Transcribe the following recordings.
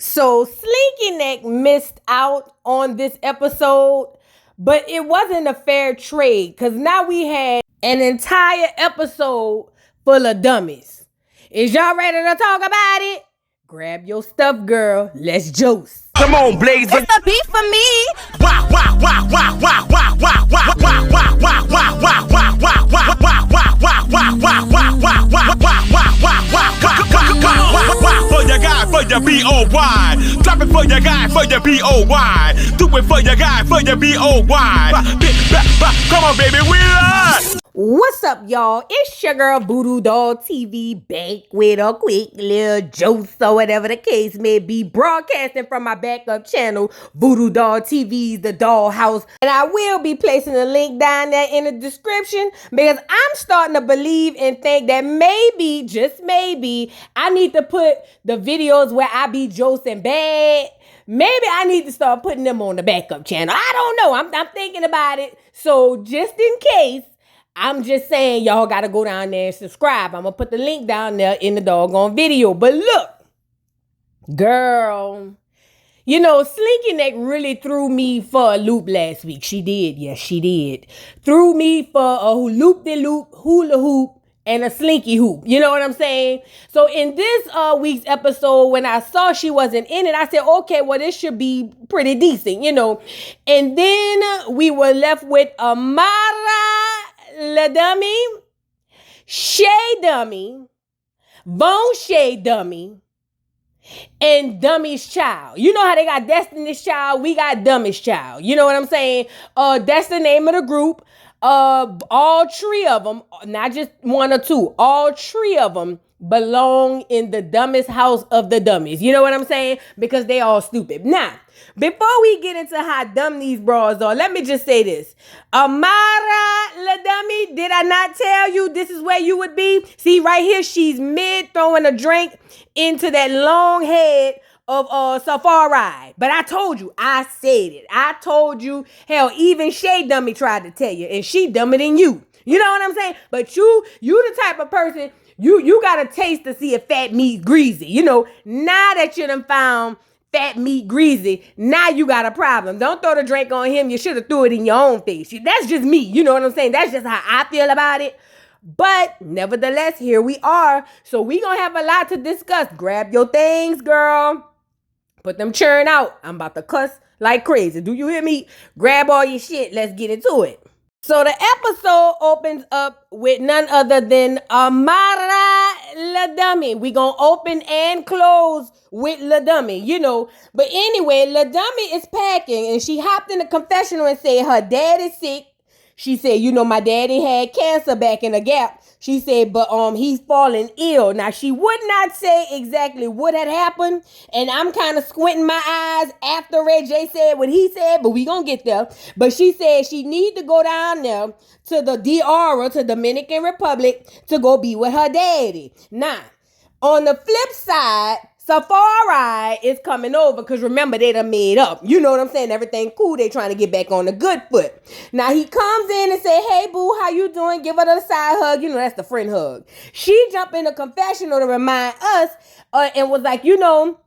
So Slinky Neck missed out on this episode, but it wasn't a fair trade because now we had an entire episode full of dummies. Is y'all ready to talk about it? Grab your stuff, girl. Let's juice. Come on, Blazer. It's a beef for me. Wah wah wah wah wah wah wah wah wah wah wah wah wah wah wah wah wah wah wah wah for your guy, for your B-O-Y. Drop it for your guy, for your B-O-Y. Do it for your guy, for your B-O-Y. Come on, baby, we are. What's up, y'all? It's your girl Voodoo Doll TV back with a quick little juice or whatever the case may be, broadcasting from my backup channel, Voodoo Doll TV's The Dollhouse. And I will be placing a link down there in the description because I'm starting to believe and think that maybe, just maybe, I need to put the videos where I be joking bad. Maybe I need to start putting them on the backup channel. I don't know. I'm thinking about it. So just in case, I'm just saying y'all got to go down there and subscribe. I'm going to put the link down there in the doggone video. But look, girl, you know, Slinky Neck really threw me for a loop last week. She did. Yes, she did. Threw me for a loop-de-loop, hula hoop, and a slinky hoop. You know what I'm saying? So in this week's episode, when I saw she wasn't in it, I said, okay, well, this should be pretty decent, you know. And then we were left with Amara La Dummy, Shay Dummy, Von Shay Dummy, and Dummy's Child. You know how they got Destiny's Child? We got Dummy's Child. You know what I'm saying? That's the name of the group. All three of them, not just one or two, all three of them belong in the dumbest house of the dummies. You know what I'm saying? Because they all stupid. Now, before we get into how dumb these bras are, let me just say this. Amara La Dummy, did I not tell you this is where you would be? See, right here, she's mid throwing a drink into that long head of Safari. But I told you, I said it. I told you, hell, even Shay Dummy tried to tell you, and she dumber than you. You know what I'm saying? But you the type of person, you got a taste to see if fat meat greasy. You know, now that you done found fat meat greasy, now you got a problem. Don't throw the drink on him. You should have threw it in your own face. That's just me. You know what I'm saying? That's just how I feel about it. But nevertheless, here we are. So we gonna have a lot to discuss. Grab your things, girl. Put them churn out. I'm about to cuss like crazy. Do you hear me? Grab all your shit. Let's get into it. So the episode opens up with none other than Amara La Dummy. We gonna open and close with La Dummy, you know. But anyway, La Dummy is packing and she hopped in the confessional and said her dad is sick. She said, you know, my daddy had cancer back in the Gap. She said, but he's falling ill. Now, she would not say exactly what had happened. And I'm kind of squinting my eyes after Red J said what he said, but we gonna get there. But she said she need to go down there to the DR, to Dominican Republic, to go be with her daddy. Now, on the flip side, Safari is coming over because remember, they done made up. You know what I'm saying? Everything cool. They trying to get back on the good foot. Now, he comes in and say, hey, boo, how you doing? Give her the side hug. You know, that's the friend hug. She jumped in the confessional to remind us and was like, you know,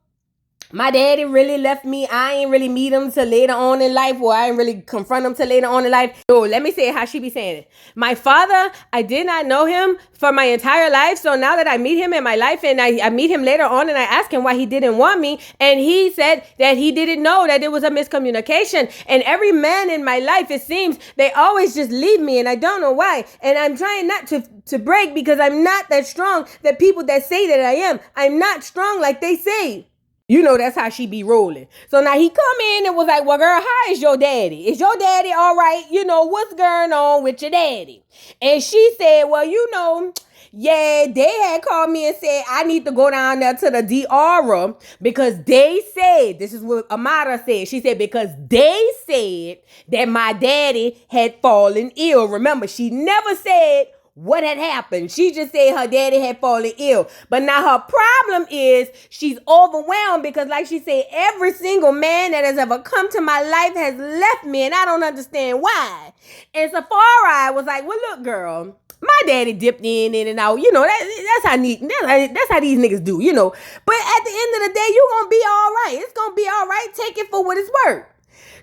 my daddy really left me. I ain't really meet him till later on in life, or I ain't really confront him till later on in life. So let me say how she be saying it. My father, I did not know him for my entire life. So now that I meet him in my life and I meet him later on and I ask him why he didn't want me. And he said that he didn't know, that it was a miscommunication. And every man in my life, it seems, they always just leave me and I don't know why. And I'm trying not to break because I'm not that strong that people that say that I am. I'm not strong like they say. You know, that's how she be rolling. So now he come in and was like, well, girl, how is your daddy? Is your daddy all right? You know, what's going on with your daddy? And she said, well, you know, yeah, they had called me and said, I need to go down there to the DR because they said, this is what Amara said. She said, because they said that my daddy had fallen ill. Remember, she never said what had happened. She just said her daddy had fallen ill. But now her problem is she's overwhelmed because, like she said, every single man that has ever come to my life has left me and I don't understand why. And Safari was like, well, look, girl, My daddy dipped in and out. That's how these niggas do, But at the end of the day, you gonna be all right. It's gonna be all right. Take it for what it's worth.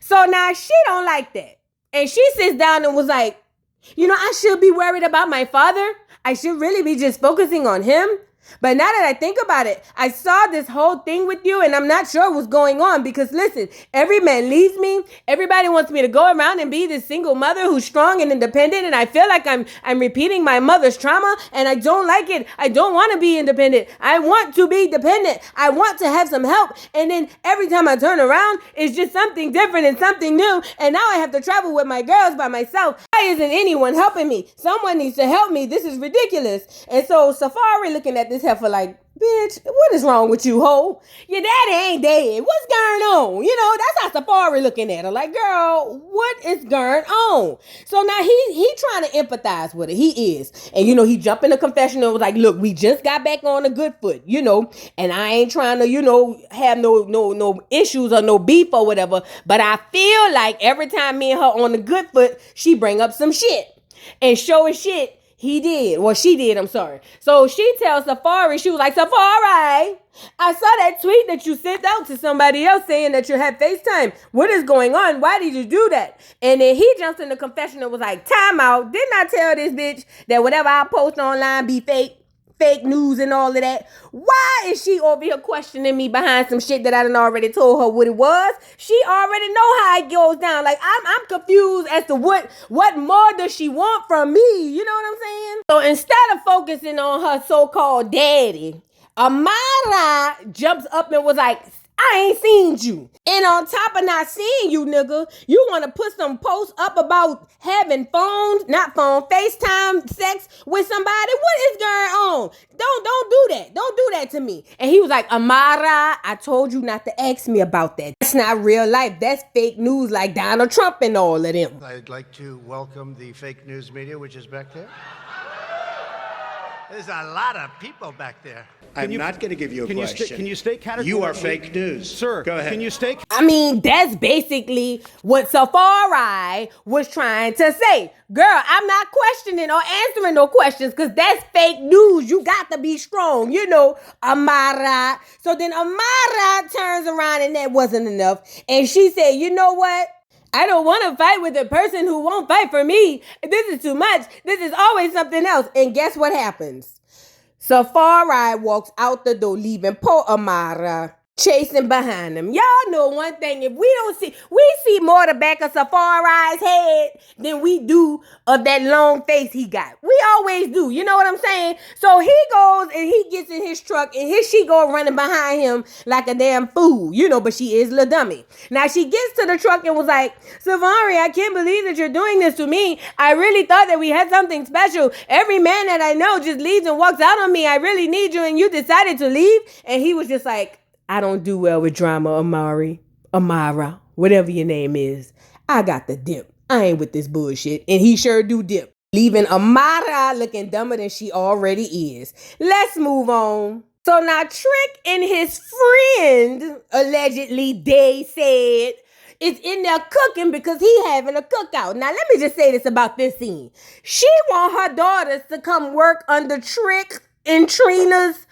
So now she don't like that. And she sits down and was like, I should be worried about my father. I should really be just focusing on him. But now that I think about it, I saw this whole thing with you and I'm not sure what's going on because listen, every man leaves me. Everybody wants me to go around and be this single mother who's strong and independent. And I feel like I'm repeating my mother's trauma and I don't like it. I don't want to be independent. I want to be dependent. I want to have some help. And then every time I turn around, it's just something different and something new. And now I have to travel with my girls by myself. Why isn't anyone helping me? Someone needs to help me. This is ridiculous. And so Safari looking at this heifer like, bitch, what is wrong with you, ho? Your daddy ain't dead. What's going on? That's how Safari looking at her. Like, girl, what is going on? So now he trying to empathize with her. He is. And, he jumped in the confessional and was like, look, we just got back on a good foot, and I ain't trying to, have no issues or no beef or whatever. But I feel like every time me and her on the good foot, she bring up some shit. And showing shit, he did. Well, she did, I'm sorry. So she tells Safari, she was like, Safari, I saw that tweet that you sent out to somebody else saying that you had FaceTime. What is going on? Why did you do that? And then he jumps in the confession and was like, time out. Didn't I tell this bitch that whatever I post online be fake news and all of that? Why is she over here questioning me behind some shit that I done already told her what it was? She already know how it goes down. Like, I'm confused as to what more does she want from me? You know what I'm saying? So instead of focusing on her so-called daddy, Amara jumps up and was like, I ain't seen you. And on top of not seeing you, nigga, you want to put some posts up about having FaceTime sex with somebody? What is going on? Don't do that. Don't do that to me. And he was like, Amara, I told you not to ask me about that. That's not real life. That's fake news like Donald Trump and all of them. I'd like to welcome the fake news media, which is back there. There's a lot of people back there. I'm not going to give you a question. Can you state categorically? You are fake news. Sir, go ahead. Can you state? I mean, that's basically what Safari was trying to say. Girl, I'm not questioning or answering no questions because that's fake news. You got to be strong, Amara. So then Amara turns around and that wasn't enough. And she said, you know what? I don't want to fight with a person who won't fight for me. This is too much. This is always something else. And guess what happens? Safari walks out the door, leaving poor Amara chasing behind him. Y'all know one thing, we see more of the back of Safari's head than we do of that long face he got. We always do, you know what I'm saying? So he goes and he gets in his truck and here she go running behind him like a damn fool, but she is a dummy. Now she gets to the truck and was like, Safari, I can't believe that you're doing this to me. I really thought that we had something special. Every man that I know just leaves and walks out on me. I really need you and you decided to leave. And he was just like, I don't do well with drama, Amara, whatever your name is. I got the dip. I ain't with this bullshit. And he sure do dip, leaving Amara looking dumber than she already is. Let's move on. So now Trick and his friend, allegedly, they said, is in there cooking because he having a cookout. Now, let me just say this about this scene. She want her daughters to come work under Trick and Trina's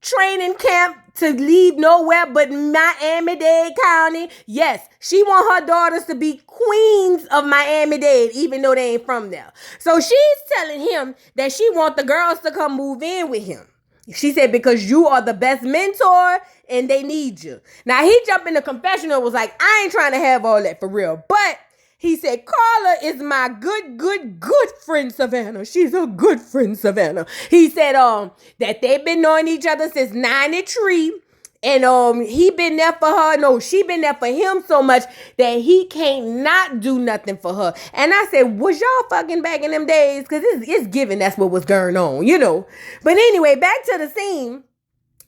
training camp to leave nowhere but Miami-Dade County. Yes, she want her daughters to be queens of Miami-Dade, even though they ain't from there. So she's telling him that she want the girls to come move in with him. She said, because you are the best mentor and they need you. Now, he jumped in the confessional and was like, I ain't trying to have all that for real. But he said, Carla is my good friend, Savannah. She's a good friend, Savannah. He said that they've been knowing each other since 93. And he been there for her. No, she been there for him so much that he can't not do nothing for her. And I said, was y'all fucking back in them days? Because it's given that's what was going on, But anyway, back to the scene.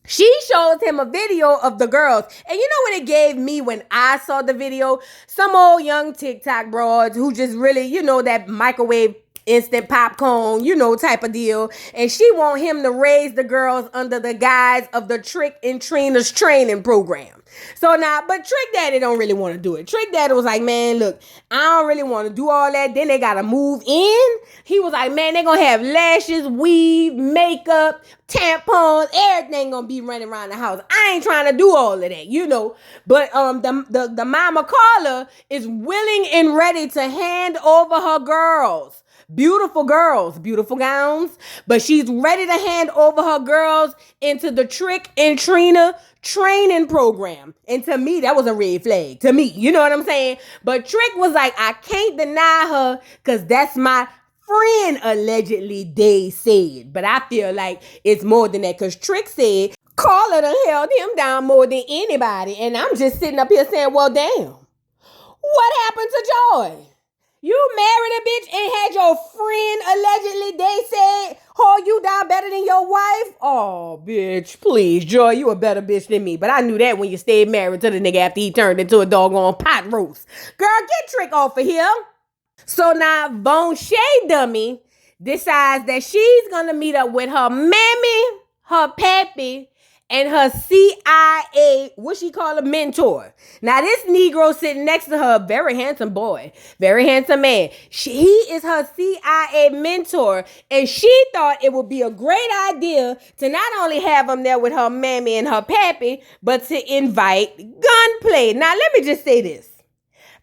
She shows him a video of the girls. And you know what it gave me when I saw the video? Some old young TikTok broads who just really, that microwave instant popcorn, type of deal. And she want him to raise the girls under the guise of the Trick and Trina's training program. So now, but Trick Daddy don't really want to do it. Trick Daddy was like, man, look, I don't really want to do all that. Then they got to move in. He was like, man, they going to have lashes, weave, makeup, tampons, everything going to be running around the house. I ain't trying to do all of that, you know. But the mama Carla is willing and ready to hand over her girls. Beautiful girls, beautiful gowns, but she's ready to hand over her girls into the Trick and Trina training program. And to me, that was a red flag. To me, you know what I'm saying? But Trick was like, I can't deny her because that's my friend, allegedly, they said. But I feel like it's more than that because Trick said Carla done held him down more than anybody. And I'm just sitting up here saying, well, damn, what happened to Joy? You married a bitch and had your friend, allegedly, they said, hold you down better than your wife? Oh, bitch, please, Joy, you a better bitch than me. But I knew that when you stayed married to the nigga after he turned into a doggone pot roast. Girl, get Trick off of here. So now, Von Shay Dummy decides that she's going to meet up with her mammy, her pappy, and her CIA, what she call a mentor. Now, this Negro sitting next to her, very handsome boy, very handsome man. He is her CIA mentor, and she thought it would be a great idea to not only have him there with her mammy and her pappy, but to invite Gunplay. Now, let me just say this.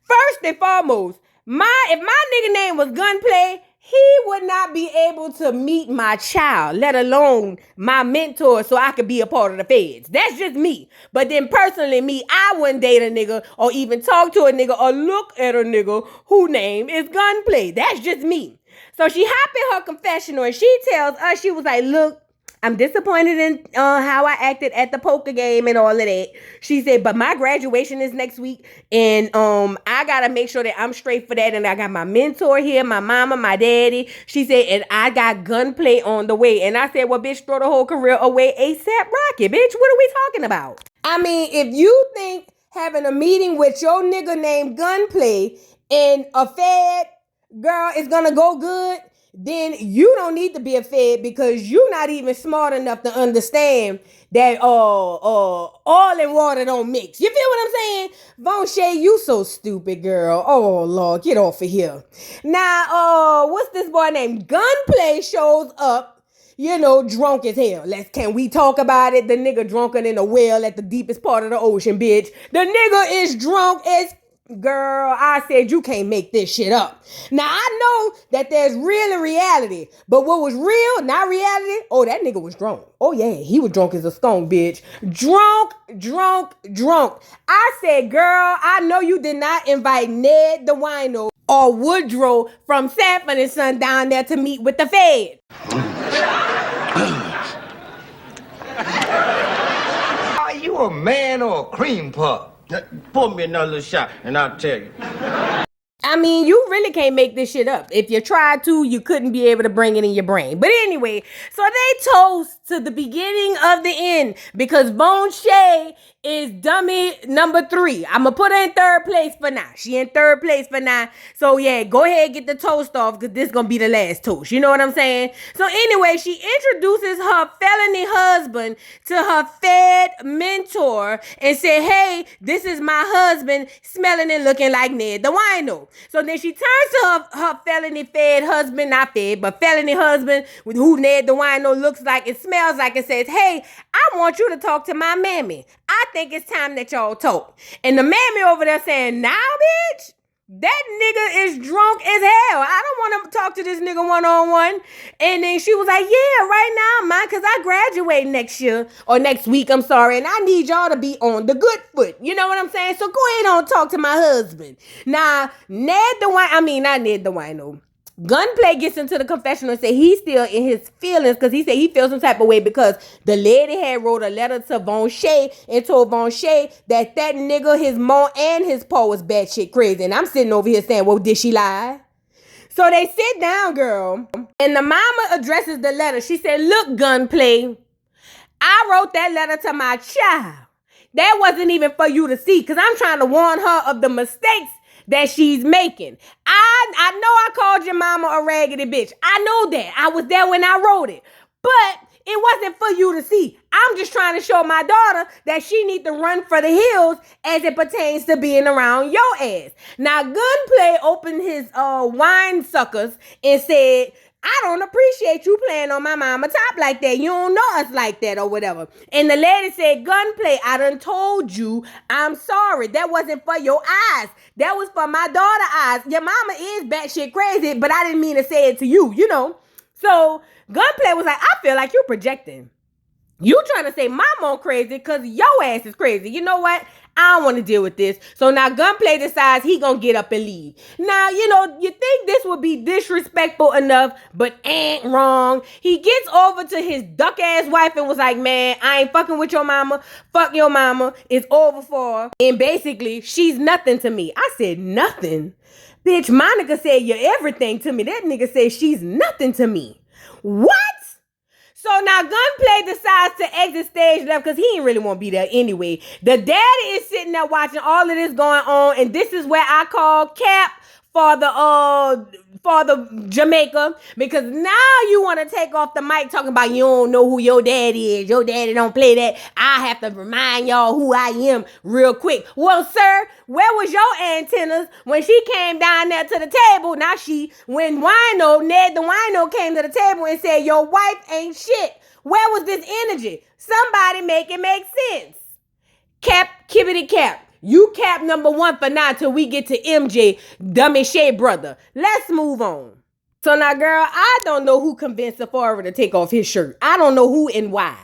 First and foremost, if my nigga name was Gunplay, he would not be able to meet my child, let alone my mentor, so I could be a part of the feds. That's just me. But then personally, me, I wouldn't date a nigga or even talk to a nigga or look at a nigga whose name is Gunplay. That's just me. So she hopped in her confessional and she tells us, she was like, look, I'm disappointed in how I acted at the poker game and all of that. She said, but my graduation is next week. And I got to make sure that I'm straight for that. And I got my mentor here, my mama, my daddy. She said, and I got Gunplay on the way. And I said, well, bitch, throw the whole career away ASAP Rocky. Bitch, what are we talking about? I mean, if you think having a meeting with your nigga named Gunplay and a Fed girl is going to go good, then you don't need to be a Fed because you're not even smart enough to understand that oil and water don't mix. You feel what I'm saying? Von Shay, you so stupid, girl. Oh, Lord, get off of here. Now, what's this boy named? Gunplay shows up, you know, drunk as hell. Can we talk about it? The nigga drunker than a whale at the deepest part of the ocean, bitch. The nigga is drunk as girl, I said you can't make this shit up. Now, I know that there's real and reality, but what was real, not reality, oh, that nigga was drunk. Oh, yeah, he was drunk as a skunk, bitch. Drunk. I said, girl, I know you did not invite Ned the Wino or Woodrow from Sanford and Son down there to meet with the Fed. Are you a man or a cream puff? Pour me another little shot, and I'll tell you. I mean, you really can't make this shit up. If you tried to, you couldn't be able to bring it in your brain. But anyway, so they toast to the beginning of the end because Von Shay is dummy number 3. I'm going to put her in third place for now. She in third place for now. So yeah, go ahead and get the toast off because this is going to be the last toast. You know what I'm saying? So anyway, she introduces her felony husband to her Fed mentor and said, hey, this is my husband smelling and looking like Ned the Wino. So then she turns to her felony Fed husband, not Fed, but felony husband with who Ned the Wino looks like and smells like and says, hey, I want you to talk to my mammy. I think it's time that y'all talk. And the mammy over there saying, now, bitch, that nigga is drunk as hell. I don't want to talk to this nigga one-on-one. And then she was like, yeah, right now, man, because I graduate next year or next week, I'm sorry. And I need y'all to be on the good foot. You know what I'm saying? So go ahead and talk to my husband. Now, not Ned the Wino. Gunplay gets into the confessional and say he's still in his feelings because he said he feels some type of way because the lady had wrote a letter to Von Shay and told Von Shay that nigga, his mom and his pa was batshit crazy. And I'm sitting over here saying, well, did she lie? So they sit down, girl, and the mama addresses the letter. She said, look, Gunplay, I wrote that letter to my child. That wasn't even for you to see because I'm trying to warn her of the mistakes that she's making. I know I called your mama a raggedy bitch. I know that. I was there when I wrote it. But It wasn't for you to see. I'm just trying to show my daughter that she need to run for the hills as it pertains to being around your ass. Now, Gunplay opened his wine suckers and said, I don't appreciate you playing on my mama top like that. You don't know us like that or whatever. And the lady said, Gunplay, I done told you I'm sorry. That wasn't for your eyes. That was for my daughter's eyes. Your mama is batshit crazy, but I didn't mean to say it to you, you know. So Gunplay was like, I feel like you're projecting. You trying to say my mom crazy because your ass is crazy. You know what? I don't want to deal with this. So now Gunplay decides he gonna get up and leave. Now, you know, you think this would be disrespectful enough, but ain't wrong. He gets over to his duck ass wife and was like, man, I ain't fucking with your mama. Fuck your mama. It's over for her. And basically, she's nothing to me. I said, nothing? Bitch, my nigga said you're everything to me. That nigga said she's nothing to me. What? So now Gunplay decides to exit stage left because he ain't really want to be there anyway. The daddy is sitting there watching all of this going on, and this is where I call Cap for the Jamaica, because now you want to take off the mic talking about you don't know who your daddy is. Your daddy don't play that. I have to remind y'all who I am real quick. Well, sir, where was your antennas when she came down there to the table? Now when Ned the Wino came to the table and said, your wife ain't shit. Where was this energy? Somebody make it make sense. Cap, kibbity cap. You cap number one for now till we get to MJ, Dummy Shay brother. Let's move on. So now, girl, I don't know who convinced Safari to take off his shirt. I don't know who and why.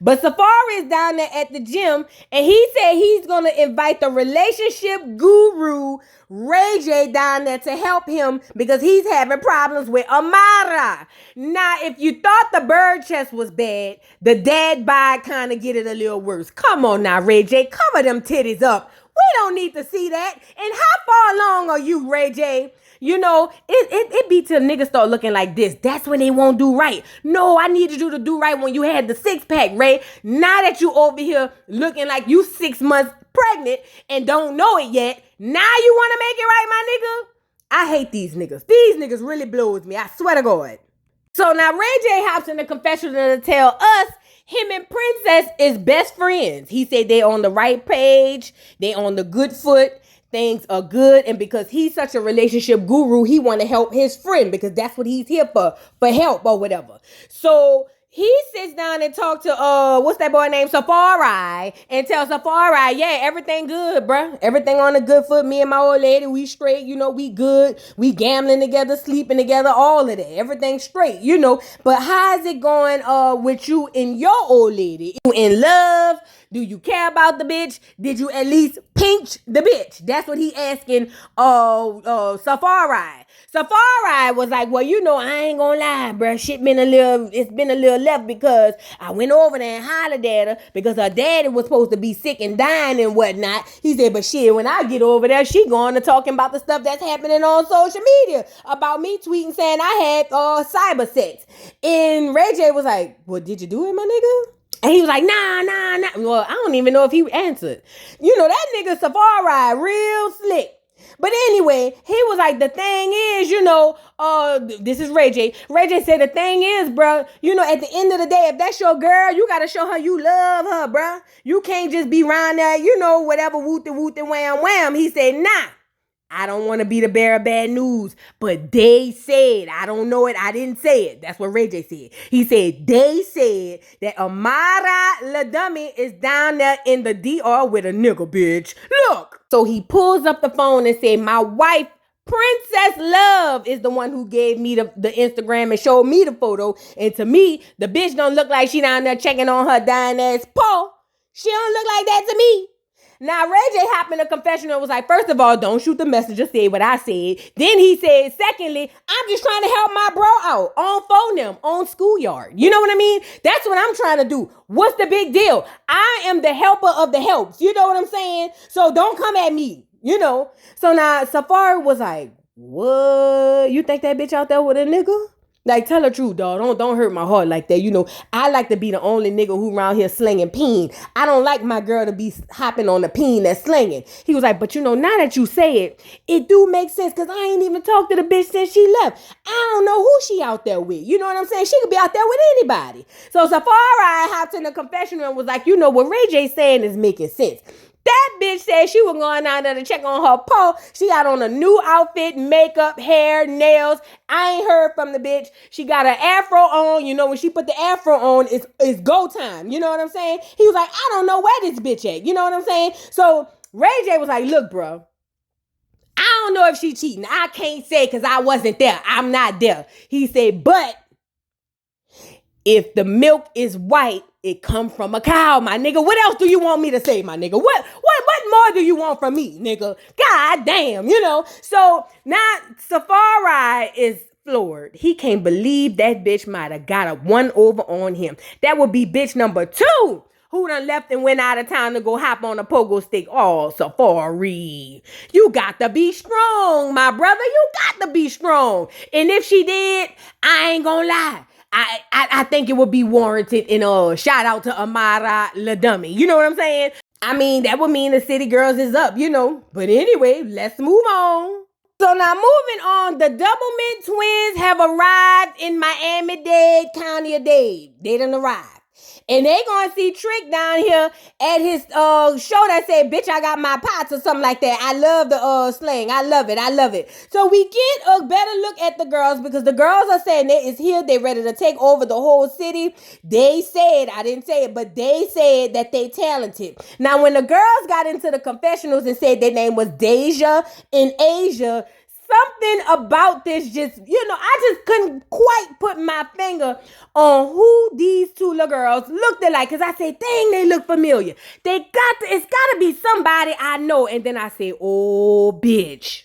But Safari is down there at the gym, and he said he's going to invite the relationship guru, Ray J, down there to help him because he's having problems with Amara. Now, if you thought the bird chest was bad, the dad bod kind of get it a little worse. Come on now, Ray J, cover them titties up. We don't need to see that. And how far along are you, Ray J? You know, it be till niggas start looking like this. That's when they won't do right. No, I needed you to do right when you had the six-pack, Ray. Now that you over here looking like you 6 months pregnant and don't know it yet, now you want to make it right, my nigga? I hate these niggas. These niggas really blows me. I swear to God. So now Ray J hops in the confessional to tell us him and Princess is best friends. He said they on the right page. They on the good foot. Things are good. And because he's such a relationship guru, he want to help his friend because that's what he's here for help or whatever. So he sits down and talk to, what's that boy named? Safari, and tells Safari, yeah, everything good, bruh. Everything on the good foot. Me and my old lady, we straight, you know, we good. We gambling together, sleeping together, all of that. Everything straight, you know. But how's it going with you and your old lady? You in love? Do you care about the bitch? Did you at least pinch the bitch? That's what he asking Safari. Safari was like, well, you know, I ain't gonna lie, bruh. It's been a little left because I went over there and hollered at her because her daddy was supposed to be sick and dying and whatnot. He said, but shit, when I get over there, she going to talking about the stuff that's happening on social media about me tweeting saying I had cyber sex. And Ray J was like, well, did you do it, my nigga? And he was like, nah. Well, I don't even know if he answered. You know, that nigga Safari real slick. But anyway, he was like, the thing is, you know, this is Ray J. Ray J said, the thing is, bro, you know, at the end of the day, if that's your girl, you got to show her you love her, bro. You can't just be around there, you know, whatever, wooty, wham, wham. He said, nah. I don't want to be the bearer of bad news, but they said, I don't know it, I didn't say it. That's what Ray J said. He said, they said that Amara La Dummy is down there in the DR with a nigga, bitch. Look. So he pulls up the phone and said, my wife, Princess Love, is the one who gave me the Instagram and showed me the photo. And to me, the bitch don't look like she down there checking on her dying ass paw. She don't look like that to me. Now, Ray J hopped in a confessional and was like, first of all, don't shoot the messenger, say what I said. Then he said, secondly, I'm just trying to help my bro out on phone them, on schoolyard. You know what I mean? That's what I'm trying to do. What's the big deal? I am the helper of the helps. You know what I'm saying? So don't come at me, you know? So now Safari was like, what? You think that bitch out there with a nigga? Like, tell the truth, dog. Don't hurt my heart like that. You know, I like to be the only nigga who around here slinging peen. I don't like my girl to be hopping on the peen that's slinging. He was like, but you know, now that you say it, it do make sense because I ain't even talked to the bitch since she left. I don't know who she out there with. You know what I'm saying? She could be out there with anybody. So Safari hopped in the confessional and was like, you know, what Ray J saying is making sense. That bitch said she was going down there to check on her pole. She got on a new outfit, makeup, hair, nails. I ain't heard from the bitch. She got an afro on. You know, when she put the afro on, it's go time. You know what I'm saying? He was like, I don't know where this bitch at. You know what I'm saying? So Ray J was like, look, bro, I don't know if she cheating. I can't say because I wasn't there. I'm not there. He said, but if the milk is white, it come from a cow, my nigga. What else do you want me to say, my nigga? What more do you want from me, nigga? God damn, you know. So now Safari is floored. He can't believe that bitch might have got a one over on him. That would be bitch number 2 who done left and went out of town to go hop on a pogo stick. Oh, Safari, you got to be strong, my brother. You got to be strong. And if she did, I ain't gonna lie, I think it would be warranted in a shout out to Amara La Dummy. You know what I'm saying? I mean, that would mean the City Girls is up, you know. But anyway, let's move on. So now moving on, the Doublemint twins have arrived in Miami-Dade County of Dade. They done arrived. And they gonna see Trick down here at his show that said, bitch, I got my pots or something like that. I love the slang. I love it. So we get a better look at the girls because the girls are saying they is here. They ready to take over the whole city. They said, I didn't say it, but they said that they talented. Now, when the girls got into the confessionals and said their name was Deja and Asia, something about this just, you know, I just couldn't quite put my finger on who these 2 little girls looked like. Because I said, dang, they look familiar. It's got to be somebody I know. And then I say, oh, bitch.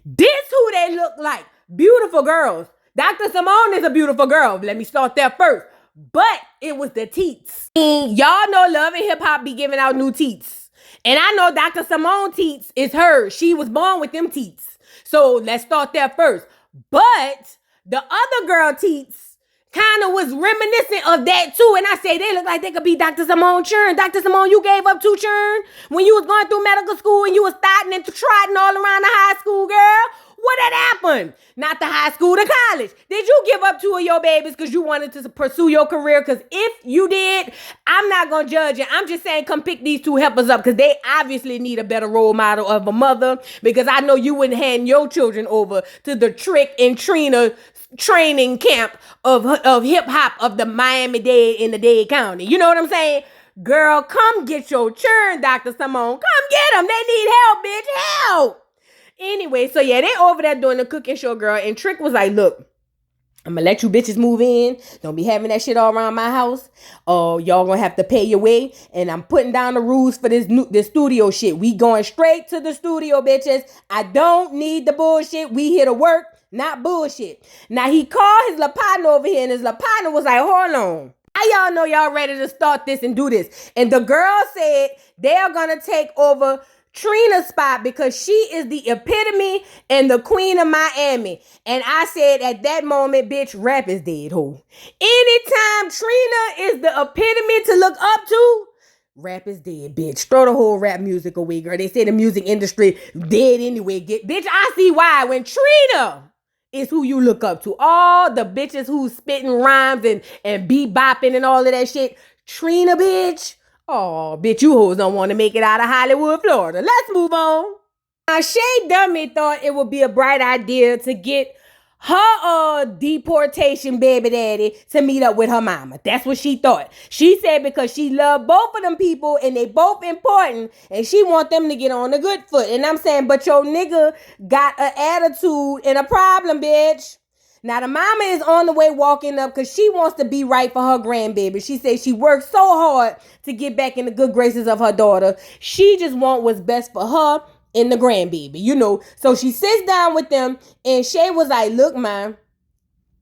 This who they look like. Beautiful girls. Dr. Simone is a beautiful girl. Let me start there first. But it was the teats. Y'all know Love and Hip Hop be giving out new teats. And I know Dr. Simone teats is hers. She was born with them teats. So let's start there first. But the other girl teats kind of was reminiscent of that too. And I say they look like they could be Dr. Simone Churn. Dr. Simone, you gave up to Churn when you was going through medical school and you was starting and trotting all around the high school, girl. What had happened? Not the high school, the college. Did you give up 2 of your babies because you wanted to pursue your career? Because if you did, I'm not going to judge you. I'm just saying come pick these 2 heifers up because they obviously need a better role model of a mother, because I know you wouldn't hand your children over to the Trick and Trina training camp of hip-hop of the Miami-Dade in the Dade County. You know what I'm saying? Girl, come get your churn, Dr. Simone. Come get them. They need help, bitch. Help. Anyway, so yeah, they over there doing the cooking show, girl. And Trick was like, look, I'm gonna let you bitches move in. Don't be having that shit all around my house. Y'all gonna have to pay your way. And I'm putting down the rules for this studio shit. We going straight to the studio, bitches. I don't need the bullshit. We here to work, not bullshit. Now he called his little partner over here, and his little partner was like, hold on. How y'all know y'all ready to start this and do this? And the girl said they are gonna take over Trina's spot because she is the epitome and the queen of Miami. And I said at that moment, bitch, rap is dead, ho. Anytime Trina is the epitome to look up to, rap is dead, bitch. Throw the whole rap music away, girl. They say the music industry dead anyway. Bitch, I see why. When Trina is who you look up to, all the bitches who spitting rhymes and bebopping and all of that shit, Trina, bitch. Oh, bitch, you hoes don't want to make it out of Hollywood, Florida. Let's move on. Now, Shay Dummy thought it would be a bright idea to get her deportation baby daddy to meet up with her mama. That's what she thought. She said because she loved both of them people and they both important and she want them to get on the good foot. And I'm saying, but your nigga got an attitude and a problem, bitch. Now, the mama is on the way walking up because she wants to be right for her grandbaby. She says she worked so hard to get back in the good graces of her daughter. She just wants what's best for her and the grandbaby, you know. So she sits down with them and Shay was like, look, man,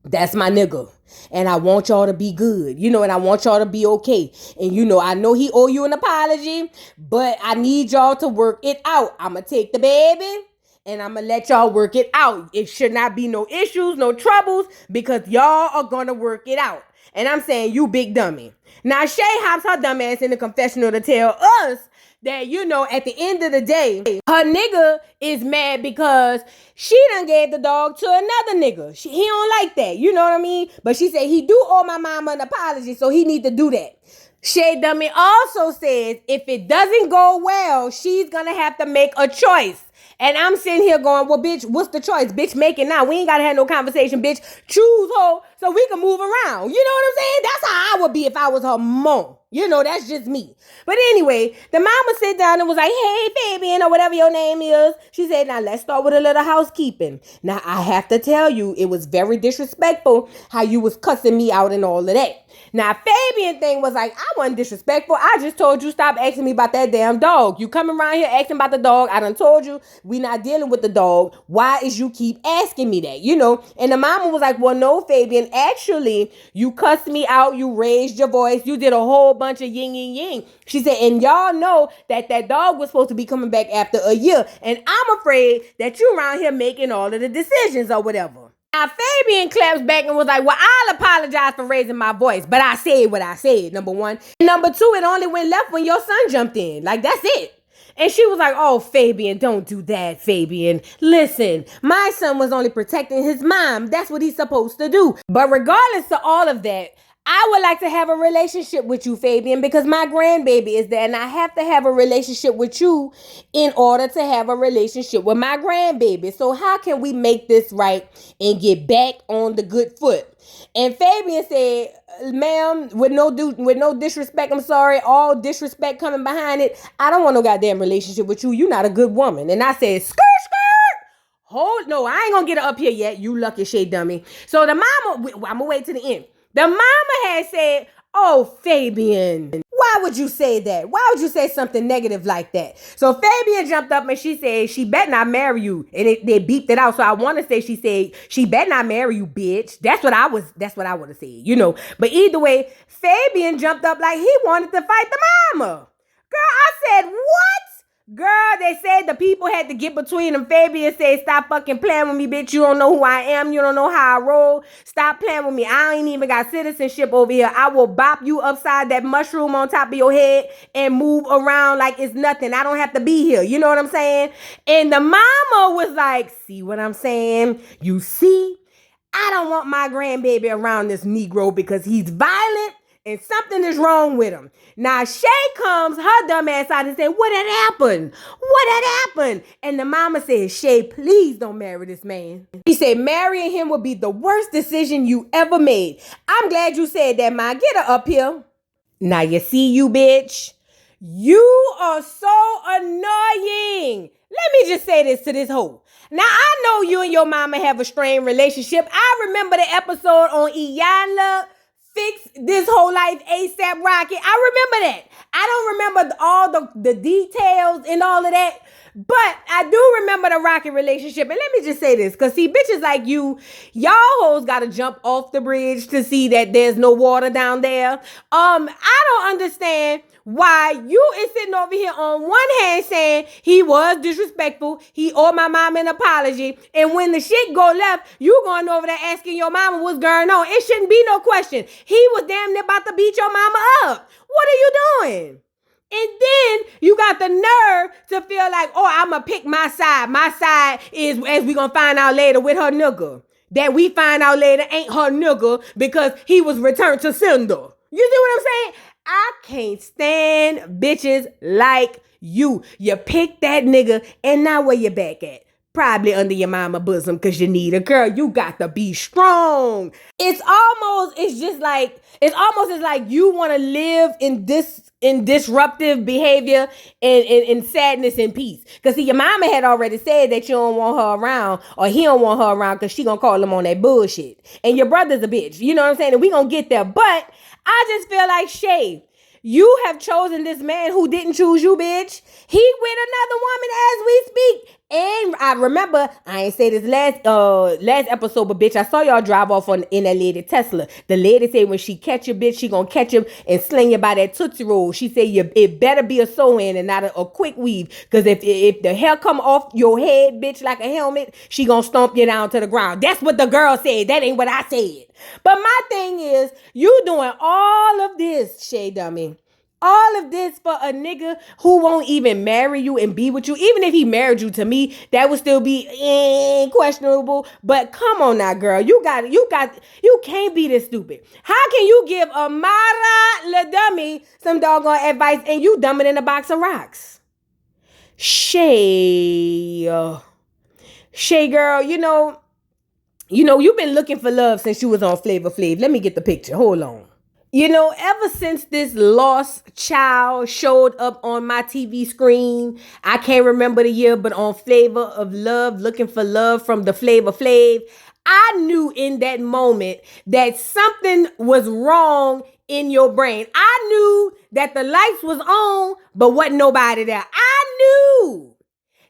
that's my nigga. And I want y'all to be good, you know, and I want y'all to be okay. And, you know, I know he owe you an apology, but I need y'all to work it out. I'm going to take the baby and I'm going to let y'all work it out. It should not be no issues, no troubles, because y'all are going to work it out. And I'm saying, you big dummy. Now, Shay hops her dumb ass in the confessional to tell us that, you know, at the end of the day, her nigga is mad because she done gave the dog to another nigga. He don't like that. You know what I mean? But she said he do owe my mama an apology, so he need to do that. Shay Dummy also says if it doesn't go well, she's going to have to make a choice. And I'm sitting here going, well, bitch, what's the choice? Bitch, make it now. We ain't got to have no conversation, bitch. Choose her so we can move around. You know what I'm saying? That's how I would be if I was her mom. You know, that's just me. But anyway, the mama sit down and was like, hey, Fabian, or whatever your name is. She said, now let's start with a little housekeeping. Now, I have to tell you, it was very disrespectful how you was cussing me out and all of that. Now, Fabian thing was like, I wasn't disrespectful. I just told you stop asking me about that damn dog. You coming around here asking about the dog. I done told you we not dealing with the dog. Why is you keep asking me that? You know? And the mama was like, well, no, Fabian. Actually, you cussed me out. You raised your voice. You did a whole bunch of yin and yang. She said, and y'all know that that dog was supposed to be coming back after a year. And I'm afraid that you around here making all of the decisions or whatever. Now, Fabian claps back and was like, well, I'll apologize for raising my voice, but I said what I said, number one. And number two, it only went left when your son jumped in. Like, that's it. And she was like, oh, Fabian, don't do that, Fabian. Listen, my son was only protecting his mom. That's what he's supposed to do. But regardless of all of that, I would like to have a relationship with you, Fabian, because my grandbaby is there, and I have to have a relationship with you in order to have a relationship with my grandbaby. So how can we make this right and get back on the good foot? And Fabian said, ma'am, with no disrespect, I'm sorry, all disrespect coming behind it, I don't want no goddamn relationship with you. You're not a good woman. And I said, skirt. No, I ain't gonna get her up here yet. You lucky shit dummy. So the mama, I'm gonna wait to the end. The mama had said, oh, Fabian, why would you say that? Why would you say something negative like that? So Fabian jumped up and she said, she better not marry you. And they beeped it out. So I want to say she said, she better not marry you, bitch. That's what I would have said, you know. But either way, Fabian jumped up like he wanted to fight the mama. Girl, I said, what? Girl, they said the people had to get between them. Fabian said, stop fucking playing with me, bitch. You don't know who I am. You don't know how I roll. Stop playing with me. I ain't even got citizenship over here. I will bop you upside that mushroom on top of your head and move around like it's nothing. I don't have to be here. You know what I'm saying? And the mama was like, see what I'm saying? You see? I don't want my grandbaby around this Negro because he's violent and something is wrong with him. Now, Shay comes her dumb ass out and said, what had happened? What had happened? And the mama said, Shay, please don't marry this man. He said, marrying him would be the worst decision you ever made. I'm glad you said that, ma. Get her up here. Now, you see you, bitch. You are so annoying. Let me just say this to this hoe. Now, I know you and your mama have a strained relationship. I remember the episode on Iyanla Fix This Whole Life ASAP Rocky. I remember that. I don't remember all the details and all of that, but I do remember the Rocky relationship. And let me just say this, because see, bitches like you, y'all hoes got to jump off the bridge to see that there's no water down there. I don't understand why you is sitting over here on one hand saying he was disrespectful, he owed my mom an apology, and when the shit go left, you going over there asking your mama what's going on. It shouldn't be no question. He was damn near about to beat your mama up. What are you doing? And then you got the nerve to feel like, oh, I'm going to pick my side. My side is, as we going to find out later, with her nigga. That we find out later ain't her nigga because he was returned to sender. You see what I'm saying? I can't stand bitches like you. You pick that nigga and now where you back at? Probably under your mama bosom because you need a girl. You got to be strong. It's almost as like you want to live in disruptive behavior and in sadness and peace. Because see, your mama had already said that you don't want her around, or he don't want her around because she gonna call him on that bullshit. And your brother's a bitch. You know what I'm saying? And we gonna get there. But I just feel like, Shay, You have chosen this man who didn't choose you, bitch. He with another woman as we speak. And I remember, I ain't say this last episode, but bitch, I saw y'all drive off in that lady Tesla. The lady said when she catch you, bitch, she gonna catch him and sling you by that Tootsie Roll. She said it better be a sew-in and not a quick weave. Because if the hair come off your head, bitch, like a helmet, she gonna stomp you down to the ground. That's what the girl said. That ain't what I said. But my thing is, you doing all of this, Shay Dummy. All of this for a nigga who won't even marry you and be with you. Even if he married you, to me, that would still be questionable. But come on now, girl. You can't be this stupid. How can you give Amara La Dummy some doggone advice and you dumber than a box of rocks? Shay, girl, you know, you've been looking for love since you was on Flavor Flav. Let me get the picture. Hold on. You know, ever since this lost child showed up on my TV screen, I can't remember the year, but on Flavor of Love, looking for love from the Flavor Flav, I knew in that moment that something was wrong in your brain. I knew that the lights was on, but wasn't nobody there. I knew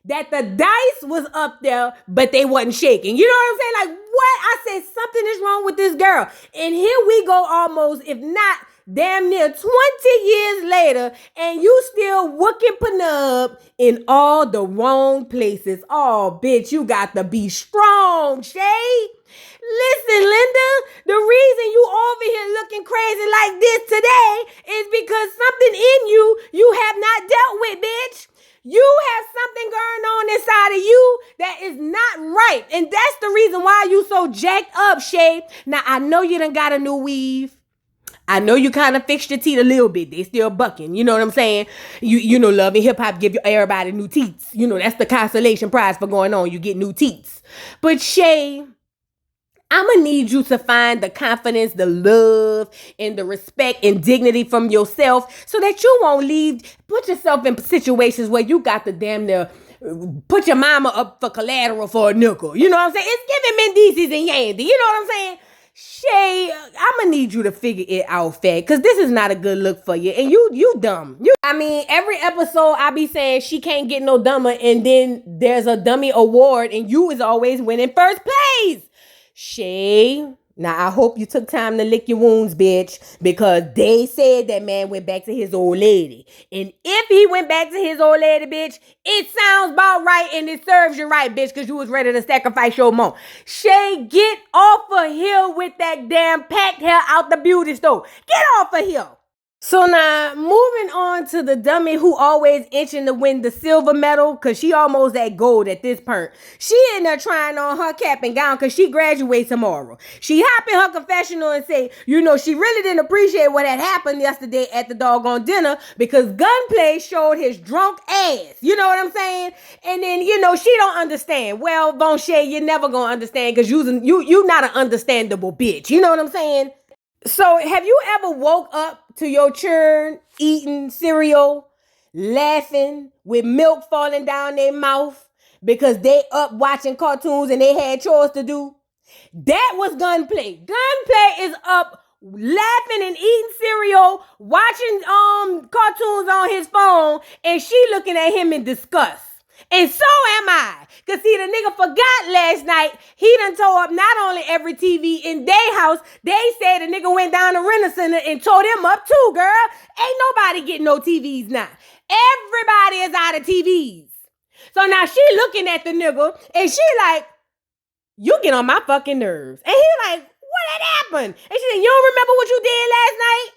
that the dice was up there, but they wasn't shaking. You know what I'm saying? Like, what? I said, something is wrong with this girl. And here we go almost, if not damn near 20 years later, and you still wooking Panub in all the wrong places. Oh, bitch, you got to be strong, Shay. Listen, Linda, the reason you over here looking crazy like this today is because something in you have not dealt with, bitch. You have something going on inside of you that is not right. And that's the reason why you so jacked up, Shay. Now, I know you done got a new weave. I know you kind of fixed your teeth a little bit. They still bucking. You know what I'm saying? You know, Love and Hip Hop give everybody new teeth. You know, that's the consolation prize for going on. You get new teeth. But Shay, I'm going to need you to find the confidence, the love, and the respect and dignity from yourself so that you won't put yourself in situations where you got to damn near put your mama up for collateral for a nickel. You know what I'm saying? It's giving Mendeecees and Yandy. You know what I'm saying? Shay, I'm going to need you to figure it out, fat, because this is not a good look for you. And you dumb. Every episode I be saying she can't get no dumber, and then there's a dummy award, and you is always winning first place. Shay, now I hope you took time to lick your wounds, bitch, because they said that man went back to his old lady. And if he went back to his old lady, bitch, it sounds about right and it serves you right, bitch, because you was ready to sacrifice your mom. Shay, get off of here with that damn packed hair out the beauty store. Get off of here. So now, moving on to the dummy who always itching to win the silver medal, because she almost at gold at this point. She in there trying on her cap and gown because she graduates tomorrow. She hop in her confessional and say, you know, she really didn't appreciate what had happened yesterday at the doggone dinner because Gunplay showed his drunk ass. You know what I'm saying? And then, you know, she don't understand. Well, Von Shay, you're never going to understand because you not an understandable bitch. You know what I'm saying? So have you ever woke up to your children eating cereal, laughing with milk falling down their mouth because they up watching cartoons and they had chores to do? That was Gunplay. Gunplay is up laughing and eating cereal, watching cartoons on his phone, and she looking at him in disgust. And so am I. Because see, the nigga forgot last night, he done tore up not only every TV in their house, they said the nigga went down to Rent-A-Center and tore them up too, girl. Ain't nobody getting no TVs now. Everybody is out of TVs. So now she looking at the nigga and she like, you get on my fucking nerves. And he like, what had happened? And she said, you don't remember what you did last night?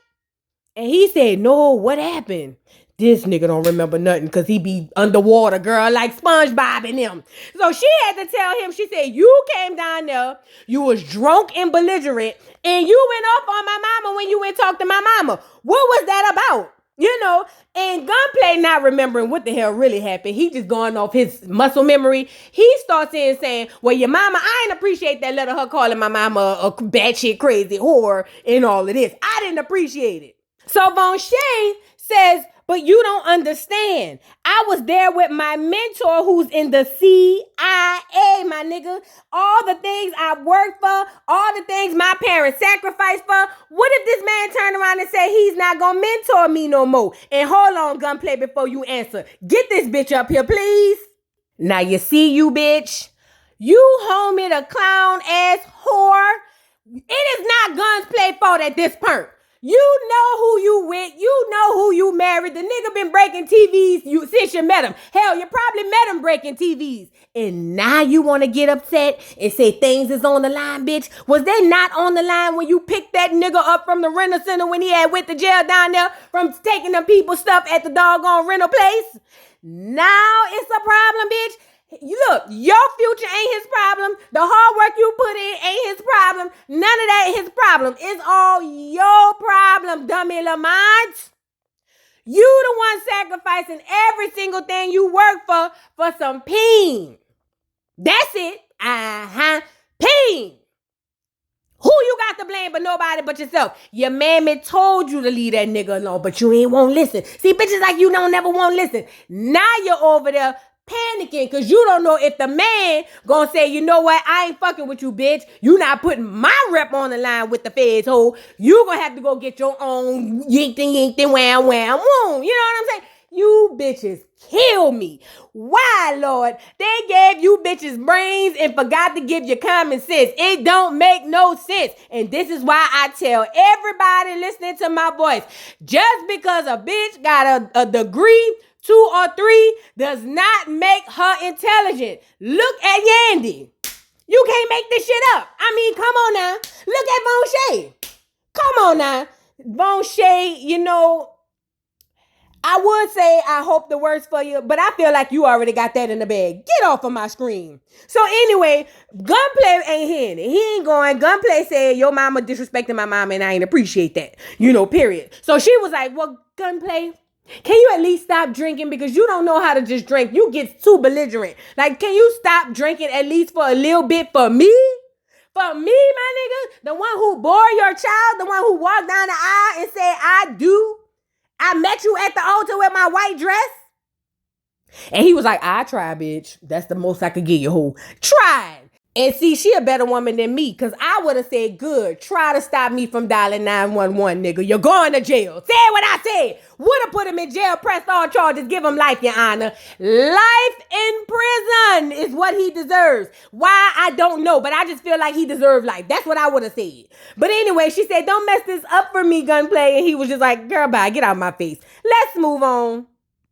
And he said, no, what happened? This nigga don't remember nothing because he be underwater, girl, like SpongeBob and them. So she had to tell him, she said, you came down there, you was drunk and belligerent, and you went off on my mama when you went talk to my mama. What was that about? You know, and Gunplay not remembering what the hell really happened. He just going off his muscle memory. He starts in saying, well, your mama, I ain't appreciate that letter her calling my mama a batshit crazy whore and all of this. I didn't appreciate it. So Von Shay says, But you don't understand. I was there with my mentor who's in the CIA, my nigga. All the things I worked for, all the things my parents sacrificed for. What if this man turned around and said he's not gonna mentor me no more? And hold on, Gunplay, before you answer. Get this bitch up here, please. Now you see you, bitch. You homie the clown ass whore. It is not Gunplay fault at this point. You know who you with. You know who you married. The nigga been breaking TVs since you met him. Hell, you probably met him breaking TVs. And now you want to get upset and say things is on the line, bitch. Was they not on the line when you picked that nigga up from the rental center when he had went to jail down there from taking them people's stuff at the doggone rental place? Now it's a problem, bitch. Look, your future ain't his problem. The hard work you put in ain't his problem. None of that is his problem. It's all your problem, dummy Lamont. You the one sacrificing every single thing you work for some peen. That's it. Peen. Who you got to blame but nobody but yourself? Your mammy told you to leave that nigga alone, but you ain't won't listen. See, bitches like you don't never won't listen. Now you're over there panicking because you don't know if the man gonna say, you know what, I ain't fucking with you, bitch. You not putting my rep on the line with the feds, ho. You gonna have to go get your own yinkty, wham, wham, whoom. You know what I'm saying? You bitches kill me. Why, Lord? They gave you bitches brains and forgot to give you common sense. It don't make no sense. And this is why I tell everybody listening to my voice, just because a bitch got a degree, 2 or 3, does not make her intelligent. Look at Yandy. You can't make this shit up. I mean, come on now. Look at Von Shay. Come on now. Von Shay, you know, I would say I hope the worst for you, but I feel like you already got that in the bag. Get off of my screen. So anyway, Gunplay ain't hearing it. He ain't going. Gunplay said, your mama disrespecting my mama and I ain't appreciate that. You know, period. So she was like, well, Gunplay, can you at least stop drinking? Because you don't know how to just drink. You get too belligerent. Like, can you stop drinking at least for a little bit for me? For me, my nigga, the one who bore your child, the one who walked down the aisle and said, I do. I met you at the altar with my white dress. And he was like, I try, bitch. That's the most I could give you, who tried. And see, she a better woman than me, because I would have said, good, try to stop me from dialing 911, nigga. You're going to jail. Say what I said. Would have put him in jail, pressed all charges, give him life, your honor. Life in prison is what he deserves. Why, I don't know, but I just feel like he deserved life. That's what I would have said. But anyway, she said, don't mess this up for me, Gunplay. And he was just like, girl, bye, get out of my face. Let's move on.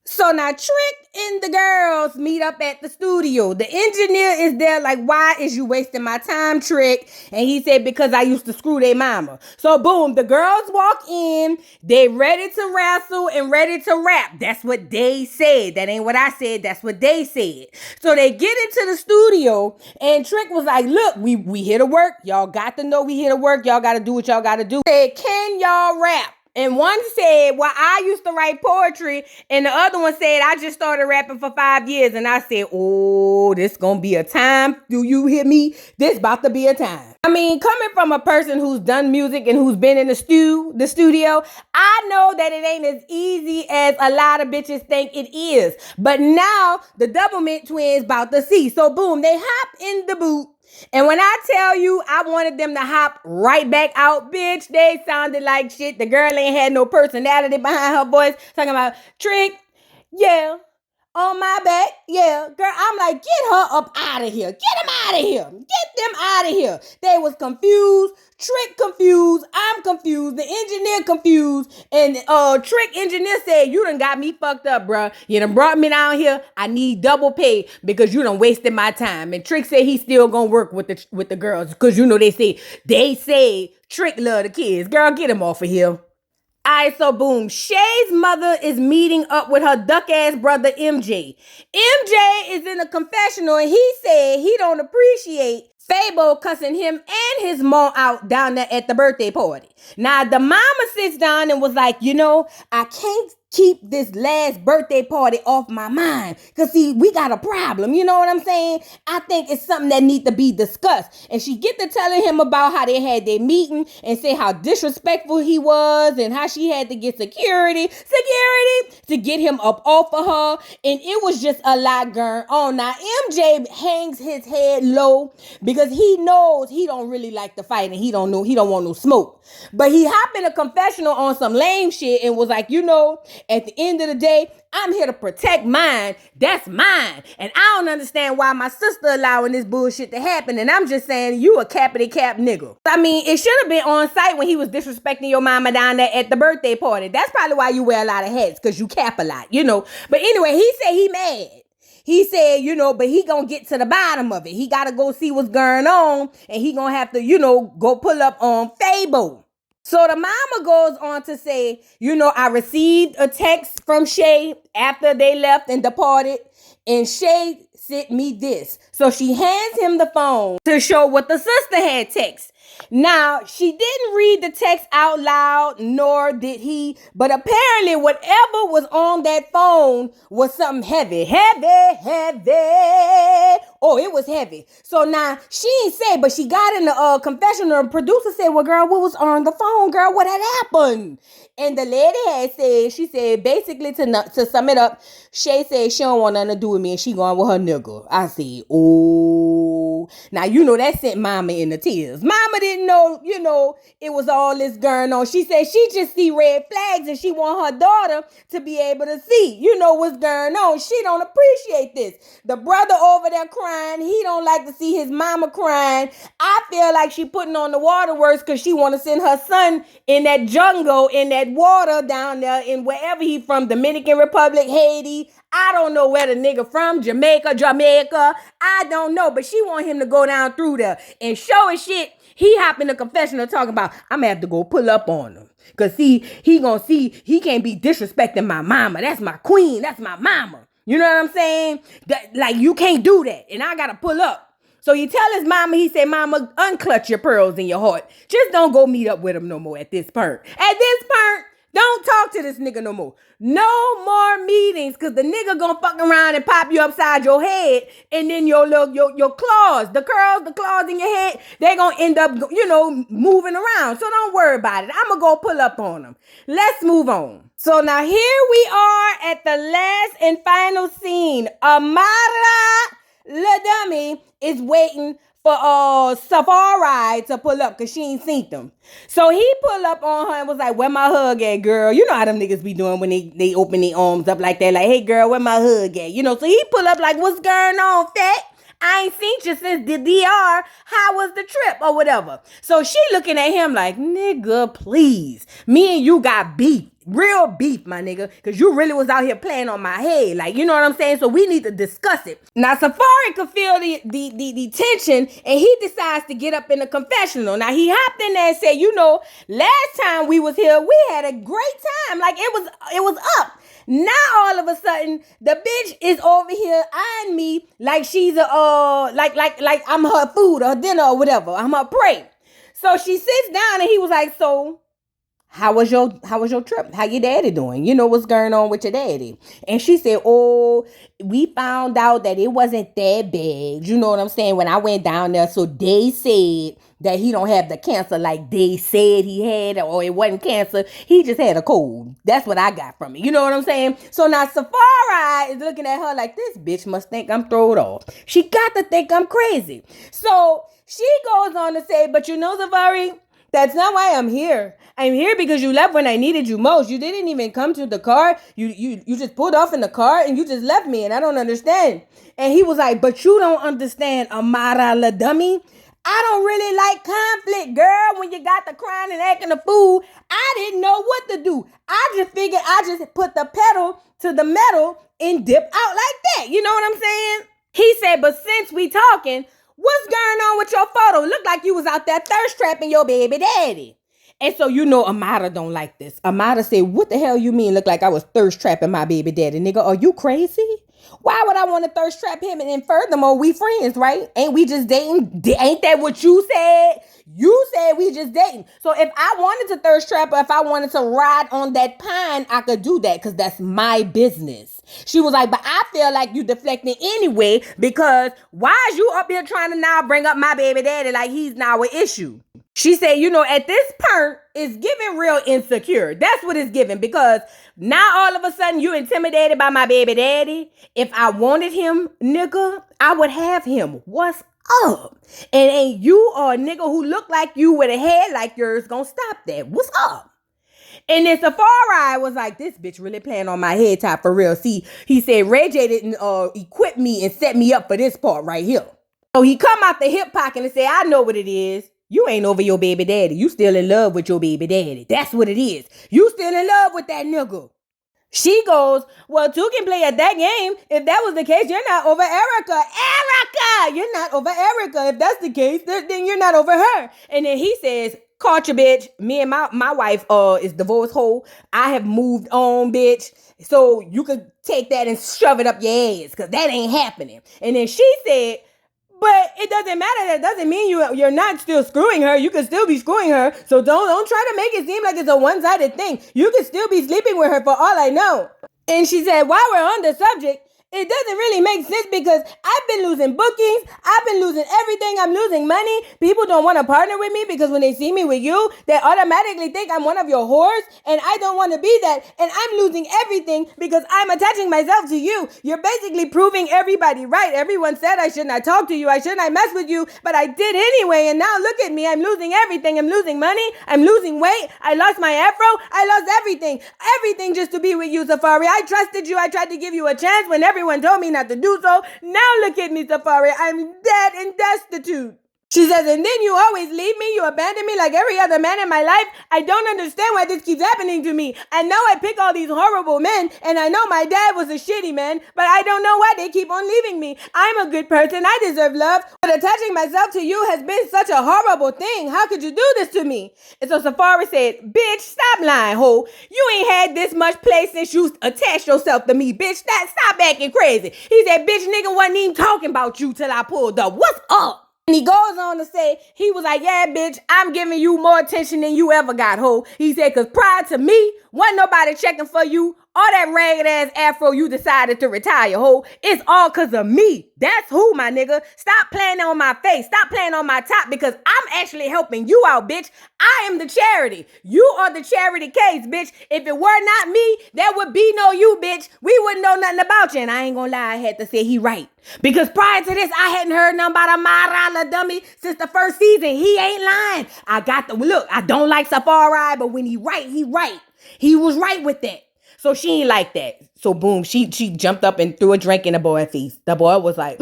So now Trick and the girls meet up at the studio. The engineer is there like, why is you wasting my time, Trick? And he said, because I used to screw their mama. So boom, the girls walk in. They ready to wrestle and ready to rap. That's what they said. That ain't what I said. That's what they said. So they get into the studio and Trick was like, look, we here to work. Y'all got to know we here to work. Y'all got to do what y'all got to do. Said, can y'all rap? And one said, well, I used to write poetry. And the other one said, I just started rapping for 5 years. And I said, oh, this gonna be a time. Do you hear me? This about to be a time. I mean, coming from a person who's done music and who's been in the studio, I know that it ain't as easy as a lot of bitches think it is. But now the Doublemint twins about to see. So boom, they hop in the boot. And when I tell you I wanted them to hop right back out, bitch, they sounded like shit. The girl ain't had no personality behind her voice. Talking about, Trick, yeah, on my back, yeah. Girl, I'm like, get her up out of here. Get them out of here. Get them out of here. They was confused. Trick confused. I'm confused. The engineer confused. And Trick engineer said, you done got me fucked up, bruh. You done brought me down here. I need double pay because you done wasted my time. And Trick said he still gonna work with the girls. Because you know they say Trick love the kids. Girl, get him off of here. Alright, so boom, Shay's mother is meeting up with her duck-ass brother, MJ. MJ is in a confessional and he said he don't appreciate Fabo cussing him and his mom out down there at the birthday party. Now, the mama sits down and was like, you know, I can't keep this last birthday party off my mind. Because, see, we got a problem. You know what I'm saying? I think it's something that needs to be discussed. And she get to telling him about how they had their meeting and say how disrespectful he was and how she had to get security to get him up off of her. And it was just a lot going on. Now, MJ hangs his head low because he knows he don't really like the fight and he don't want no smoke. But he hopped in a confessional on some lame shit and was like, at the end of the day, I'm here to protect mine. That's mine. And I don't understand why my sister allowing this bullshit to happen. And I'm just saying, you a cappity cap nigga. I mean, it should have been on site when he was disrespecting your mama down there at the birthday party. That's probably why you wear a lot of hats, because you cap a lot, But anyway, he said he mad. He said, but he gonna get to the bottom of it. He gotta go see what's going on. And he gonna have to, go pull up on Fabo. So the mama goes on to say, I received a text from Shay after they left and departed, and Shay sent me this. So she hands him the phone to show what the sister had text. Now, she didn't read the text out loud, nor did he, but apparently whatever was on that phone was something heavy. Oh, it was heavy. So now, she ain't say, but she got in the confessional. The producer said, well, girl, what was on the phone, girl? What had happened? And the lady had said, she said, basically to sum it up, Shay said she don't want nothing to do with me and she going with her nigga. I said, oh. Now, that sent mama in the tears. Mama didn't know, it was all this going on. She said she just see red flags and she want her daughter to be able to see, what's going on. She don't appreciate this. The brother over there crying. He don't like to see his mama crying. I feel like she putting on the waterworks because she want to send her son in that jungle, in that water down there in wherever he from, Dominican Republic, Haiti. I don't know where the nigga from, Jamaica. I don't know, but she want him to go down through there and show his shit. He hop in the confessional talking about, I'm gonna have to go pull up on him. Cause he gonna see, he can't be disrespecting my mama. That's my queen. That's my mama. You know what I'm saying? Like, you can't do that. And I gotta pull up. So he tell his mama, he said, mama, unclutch your pearls in your heart. Just don't go meet up with him no more at this point. At this point, don't talk to this nigga no more. No more meetings, because the nigga gonna fuck around and pop you upside your head, and then your claws, the claws in your head, they gonna end up, moving around. So don't worry about it. I'm gonna go pull up on them. Let's move on. So now here we are at the last and final scene. Amara LaDummy is waiting for Safari to pull up because she ain't seen them. So he pull up on her and was like, where my hug at, girl? You know how them niggas be doing when they open their arms up like that. Like, hey, girl, where my hug at? So he pull up like, what's going on, fat? I ain't seen you since the DR. How was the trip or whatever? So she looking at him like, nigga, please. Me and you got beef. Real beef, my nigga. Because you really was out here playing on my head. Like, you know what I'm saying? So we need to discuss it. Now, Safari could feel the tension, and he decides to get up in the confessional. Now, he hopped in there and said, last time we was here, we had a great time. Like, it was up. Now all of a sudden, the bitch is over here eyeing me like she's like I'm her food or dinner or whatever. I'm her prey. So she sits down and he was like, so how was your trip? How your daddy doing? What's going on with your daddy? And she said, oh, we found out that it wasn't that bad. You know what I'm saying? When I went down there, so they said that he don't have the cancer like they said he had, or it wasn't cancer. He just had a cold. That's what I got from it. You know what I'm saying? So now Safari is looking at her like, this bitch must think I'm thrown off. She got to think I'm crazy. So she goes on to say, but Safari, that's not why I'm here. I'm here because you left when I needed you most. You didn't even come to the car. You just pulled off in the car and you just left me, and I don't understand. And he was like, but you don't understand, Amara LaDummy. I don't really like conflict, girl. When you got the crying and acting a fool, I didn't know what to do. I just figured I just put the pedal to the metal and dip out like that. You know what I'm saying? He said, but since we talking, what's going on with your photo? Look like you was out there thirst trapping your baby daddy. And so Amara don't like this. Amara said, what the hell you mean look like I was thirst trapping my baby daddy? Nigga, are you crazy? Why would I want to thirst trap him? And furthermore, we friends, right? Ain't we just dating? Ain't that what you said? You said we just dating. So if I wanted to thirst trap or if I wanted to ride on that pine, I could do that because that's my business. She was like, but I feel like you deflecting anyway because why is you up here trying to now bring up my baby daddy like he's now an issue? She said, at this point, it's giving real insecure. That's what it's giving because now all of a sudden you intimidated by my baby daddy. If I wanted him, nigga, I would have him. What's up? And ain't you or a nigga who look like you with a head like yours gonna stop that? What's up? And then Safari was like, this bitch really playing on my head top for real. See, he said Ray J didn't equip me and set me up for this part right here. So he come out the hip pocket and say, I know what it is. You ain't over your baby daddy. You still in love with your baby daddy. That's what it is. You still in love with that nigga. She goes, well, two can play at that game. If that was the case, you're not over Erica. Erica! You're not over Erica. If that's the case, then you're not over her. And then he says, caught you, bitch. Me and my wife is divorced whole. I have moved on, bitch. So you could take that and shove it up your ass because that ain't happening. And then she said, but it doesn't matter. That doesn't mean you're not still screwing her. You can still be screwing her. So don't try to make it seem like it's a one-sided thing. You can still be sleeping with her for all I know. And she said, while we're on the subject, it doesn't really make sense because I've been losing bookings. I've been losing everything. I'm losing money. People don't want to partner with me because when they see me with you, they automatically think I'm one of your whores and I don't want to be that. And I'm losing everything because I'm attaching myself to you. You're basically proving everybody right. Everyone said I should not talk to you. I should not mess with you, but I did anyway. And now look at me. I'm losing everything. I'm losing money. I'm losing weight. I lost my afro. I lost everything. Everything just to be with you, Safari. I trusted you. I tried to give you a chance when everyone told me not to do so. Now look at me, Safari. I'm dead and destitute. She says, and then you always leave me. You abandon me like every other man in my life. I don't understand why this keeps happening to me. I know I pick all these horrible men, and I know my dad was a shitty man, but I don't know why they keep on leaving me. I'm a good person. I deserve love, but attaching myself to you has been such a horrible thing. How could you do this to me? And so Safari said, bitch, stop lying, ho. You ain't had this much play since you attached yourself to me, bitch. Stop acting crazy. He said, bitch, nigga wasn't even talking about you till I pulled up. What's up? And he goes on to say, he was like, yeah, bitch, I'm giving you more attention than you ever got, ho. He said, because prior to me, wasn't nobody checking for you. All that ragged ass afro you decided to retire, ho. It's all because of me. That's who, my nigga. Stop playing on my face. Stop playing on my top because I'm actually helping you out, bitch. I am the charity. You are the charity case, bitch. If it were not me, there would be no you, bitch. We wouldn't know nothing about you. And I ain't gonna lie, I had to say he right. Because prior to this, I hadn't heard nothing about Amara dummy since the first season. He ain't lying. Look, I don't like Safari, but when he right, he right. He was right with that. So she ain't like that. So boom, she jumped up and threw a drink in the boy's face. The boy was like,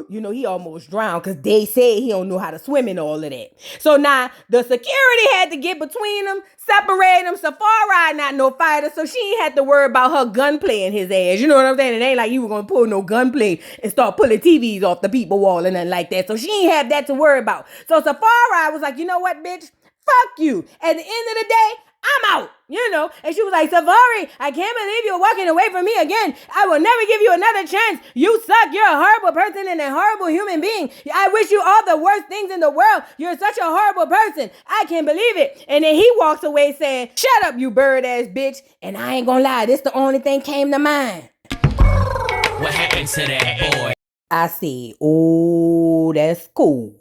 he almost drowned because they said he don't know how to swim and all of that. So now the security had to get between them, separate them. Safari not no fighter, so she ain't had to worry about her gunplay in his ass. You know what I'm saying? It ain't like you were gonna pull no gunplay and start pulling TVs off the people wall and nothing like that. So she ain't have that to worry about. So Safari was like, you know what, bitch? Fuck you. At the end of the day, I'm out, and she was like, Safari, I can't believe you're walking away from me again. I will never give you another chance. You suck. You're a horrible person and a horrible human being. I wish you all the worst things in the world. You're such a horrible person. I can't believe it. And then he walks away saying, shut up, you bird ass bitch. And I ain't gonna lie, this the only thing came to mind. What happened to that boy? I said, oh, that's cool.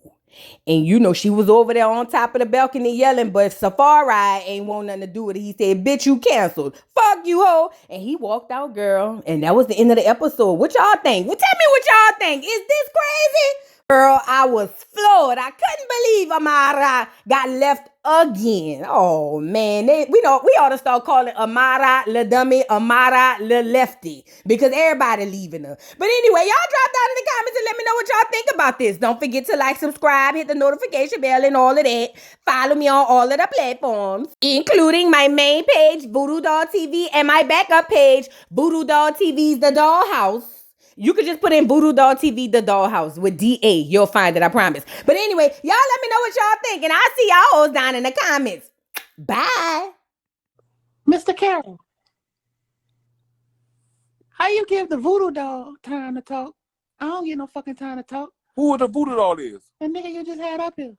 And she was over there on top of the balcony yelling, but Safari ain't want nothing to do with it. He said, bitch, you canceled. Fuck you, ho. And he walked out, girl. And that was the end of the episode. What y'all think? Well, tell me what y'all think. Is this crazy? Girl, I was floored. I couldn't believe Amara got left again. Oh, man. We ought to start calling Amara la dummy, Amara la lefty, because everybody leaving her. But anyway, y'all drop down in the comments and let me know what y'all think about this. Don't forget to like, subscribe, hit the notification bell and all of that. Follow me on all of the platforms, including my main page, Voodoo Doll TV, and my backup page, Voodoo Doll TV's The Dollhouse. You could just put in Voodoo Doll TV, The Dollhouse with DA. You'll find it, I promise. But anyway, y'all let me know what y'all think. And I'll see y'all hoes down in the comments. Bye. Mr. Carroll. How you give the voodoo doll time to talk? I don't get no fucking time to talk. Who the voodoo doll is? The nigga you just had up here.